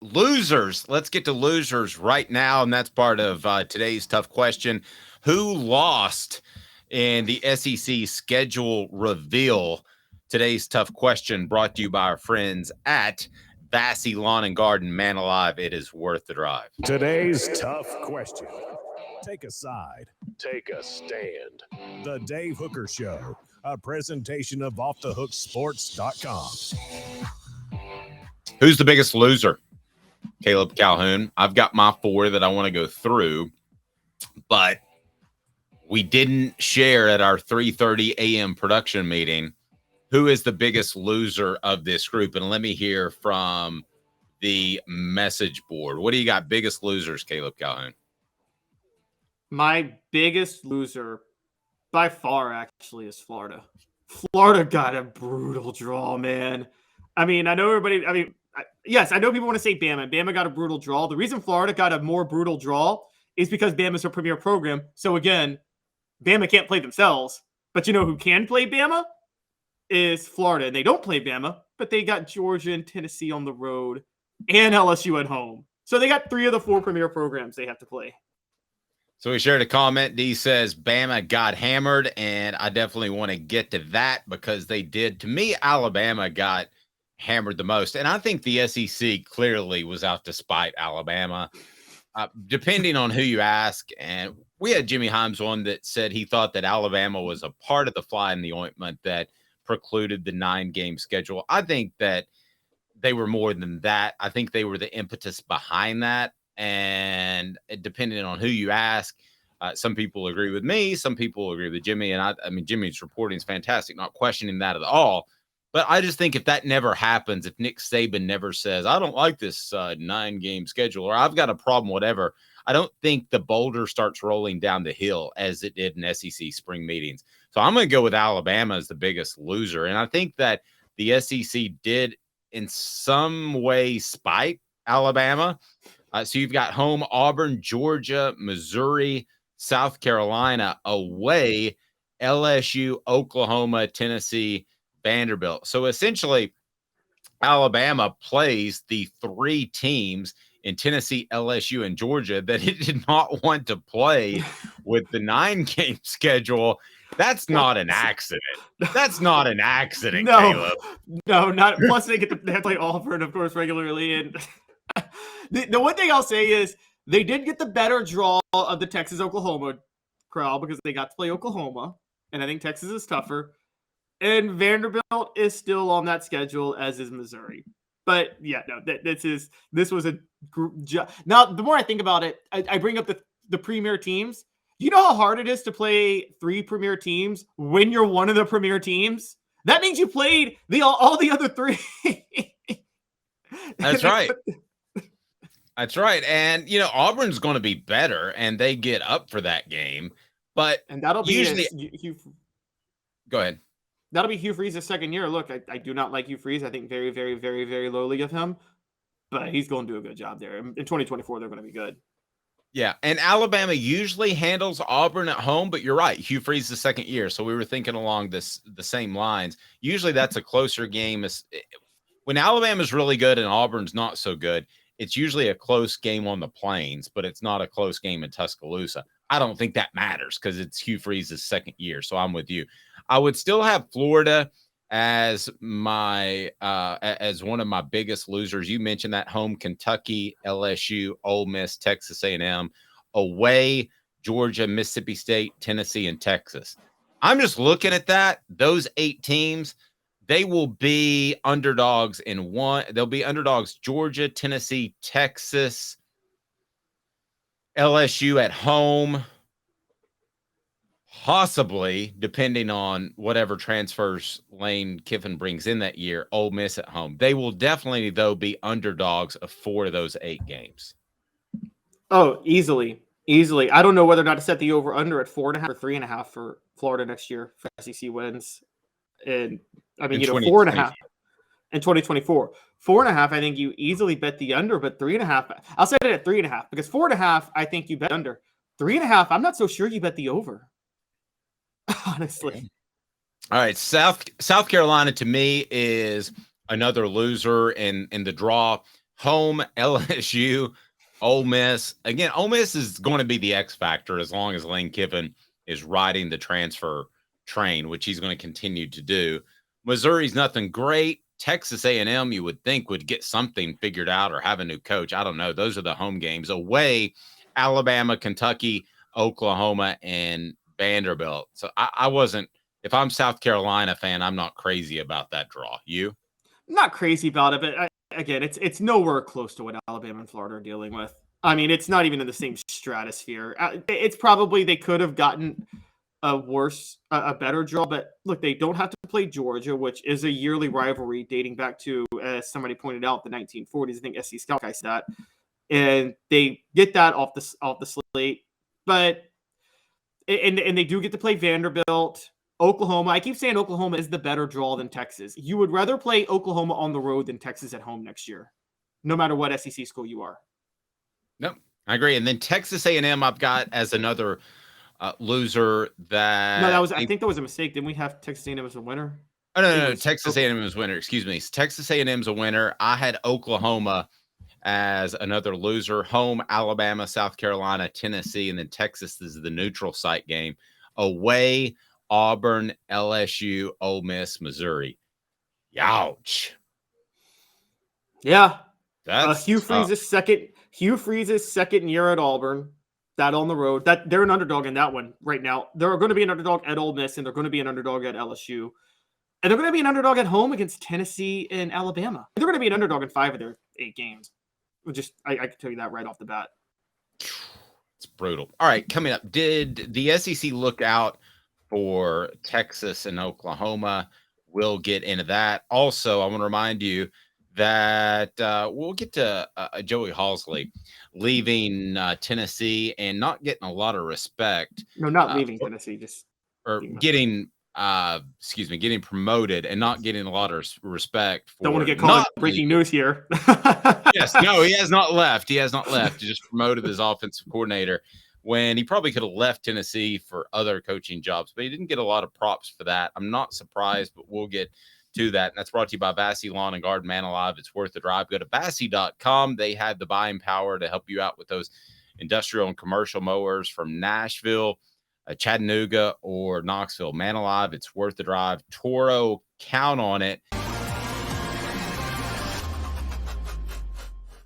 losers. Let's get to losers right now, and that's part of today's tough question. Who lost in the SEC schedule reveal? Today's tough question brought to you by our friends at Vassy Lawn and Garden. Man alive, it is worth the drive. Today's tough question. Take a side. Take a stand. The Dave Hooker Show, a presentation of offthehooksports.com. Who's the biggest loser? Caleb Calhoun. I've got my 4 that I want to go through, but we didn't share at our 3:30 a.m. production meeting who is the biggest loser of this group. And let me hear from the message board. What do you got? Biggest losers, Caleb Calhoun? My biggest loser by far actually is Florida. Florida got a brutal draw, man. I mean, I know everybody, yes, I know people want to say Bama. Bama got a brutal draw. The reason Florida got a more brutal draw is because Bama's a premier program. So again, Bama can't play themselves. But you know who can play Bama? Is Florida. And they don't play Bama, but they got Georgia and Tennessee on the road and LSU at home. So they got 3 of the 4 premier programs they have to play. So we shared a comment. D says Bama got hammered, and I definitely want to get to that because they did. To me, Alabama got hammered the most, and I think the SEC clearly was out to spite Alabama, depending on who you ask. And we had Jimmy Himes on that said he thought that Alabama was a part of the fly in the ointment that precluded the 9-game schedule. I think that they were more than that. I think they were the impetus behind that. And depending on who you ask, some people agree with me, some people agree with Jimmy. And I mean, Jimmy's reporting is fantastic, not questioning that at all. But I just think if that never happens, if Nick Saban never says, I don't like this 9-game schedule, or I've got a problem, whatever, I don't think the boulder starts rolling down the hill as it did in SEC spring meetings. So I'm going to go with Alabama as the biggest loser. And I think that the SEC did in some way spite Alabama. So you've got home Auburn, Georgia, Missouri, South Carolina, away LSU, Oklahoma, Tennessee, Vanderbilt. So essentially, Alabama plays the 3 teams in Tennessee, LSU, and Georgia that it did not want to play with the 9-game schedule. That's not an accident. That's not an accident, Caleb. No, not. Plus, they have to play Auburn, of course, regularly. And the one thing I'll say is they did get the better draw of the Texas-Oklahoma crowd because they got to play Oklahoma, and I think Texas is tougher. And Vanderbilt is still on that schedule, as is Missouri. But yeah, no, this was a group. Now, the more I think about it, I bring up the premier teams. You know how hard it is to play 3 premier teams when you're one of the premier teams? That means you played all the other 3. That's right. That's right. And, you know, Auburn's going to be better, and they get up for that game. And that'll be usually Go ahead. That'll be Hugh Freeze's second year. Look, I do not like Hugh Freeze. I think very, very, very, very lowly of him. But he's going to do a good job there. In 2024, they're going to be good. Yeah, and Alabama usually handles Auburn at home, but you're right. Hugh Freeze's second year, so we were thinking along the same lines. Usually that's a closer game. When Alabama's really good and Auburn's not so good, it's usually a close game on the Plains, but it's not a close game in Tuscaloosa. I don't think that matters because it's Hugh Freeze's second year, so I'm with you. I would still have Florida as my as one of my biggest losers. You mentioned that home Kentucky, LSU, Ole Miss, Texas A&M, away Georgia, Mississippi State, Tennessee, and Texas. I'm just looking at that. Those 8 teams, they will be underdogs in one. They'll be underdogs Georgia, Tennessee, Texas, LSU at home. Possibly, depending on whatever transfers Lane Kiffin brings in that year, Ole Miss at home. They will definitely, though, be underdogs of 4 of those 8 games. Oh, easily. I don't know whether or not to set the over-under at 4.5 or 3.5 for Florida next year for SEC wins. And, I mean, 4.5 in 2024. 4.5, I think you easily bet the under, but 3.5, I'll set it at 3.5 because 4.5, I think you bet under. 3.5, I'm not so sure you bet the over. Honestly. All right. South Carolina to me is another loser in the draw. home LSU, Ole Miss. Again, Ole Miss is going to be the X factor as long as Lane Kiffin is riding the transfer train, which he's going to continue to do. Missouri's nothing great. Texas A&M, you would think, would get something figured out or have a new coach. I don't know. Those are the home games. Away, Alabama, Kentucky, Oklahoma, and Vanderbilt. So I wasn't, if I'm South Carolina fan, I'm not crazy about that draw. You? I'm not crazy about it, but again, it's nowhere close to what Alabama and Florida are dealing with. I mean, it's not even in the same stratosphere. It's probably they could have gotten a better draw, but look, they don't have to play Georgia, which is a yearly rivalry dating back to, as somebody pointed out, the 1940s. I think SC Scout guy said that, and they get that off the slate. But and they do get to play Vanderbilt, Oklahoma. I keep saying Oklahoma is the better draw than Texas. You would rather play Oklahoma on the road than Texas at home next year, no matter what SEC school you are. No, I agree. And then Texas A&M, I've got as another loser that. No, I think that was a mistake. Didn't we have Texas A&M as a winner? Oh, no. Texas A&M is winner. Excuse me. Texas A&M is a winner. I had Oklahoma as another loser. Home, Alabama, South Carolina, Tennessee, and then Texas is the neutral site game. Away, Auburn, LSU, Ole Miss, Missouri. Youch. Yeah. That's Hugh Freeze's second year at Auburn. That on the road. That they're an underdog in that one right now. They're going to be an underdog at Ole Miss, and they're going to be an underdog at LSU. And they're going to be an underdog at home against Tennessee and Alabama. They're going to be an underdog in 5 of their 8 games. I can tell you that right off the bat. It's brutal. All right, coming up. Did the SEC look out for Texas and Oklahoma? We'll get into that. Also, I want to remind you that we'll get to Joey Halsley leaving Tennessee and not getting a lot of respect. No, not leaving Tennessee, just getting getting promoted and not getting a lot of respect. Don't want to get called breaking news here. Yes, no, he has not left. He just promoted as offensive coordinator when he probably could have left Tennessee for other coaching jobs, but he didn't get a lot of props for that. I'm not surprised, but we'll get to that. And that's brought to you by Vassy Lawn and Garden. Man alive, it's worth the drive. Go to Vassy.com. They have the buying power to help you out with those industrial and commercial mowers from Nashville, Chattanooga, or Knoxville. Man alive, it's worth the drive. Toro, count on it.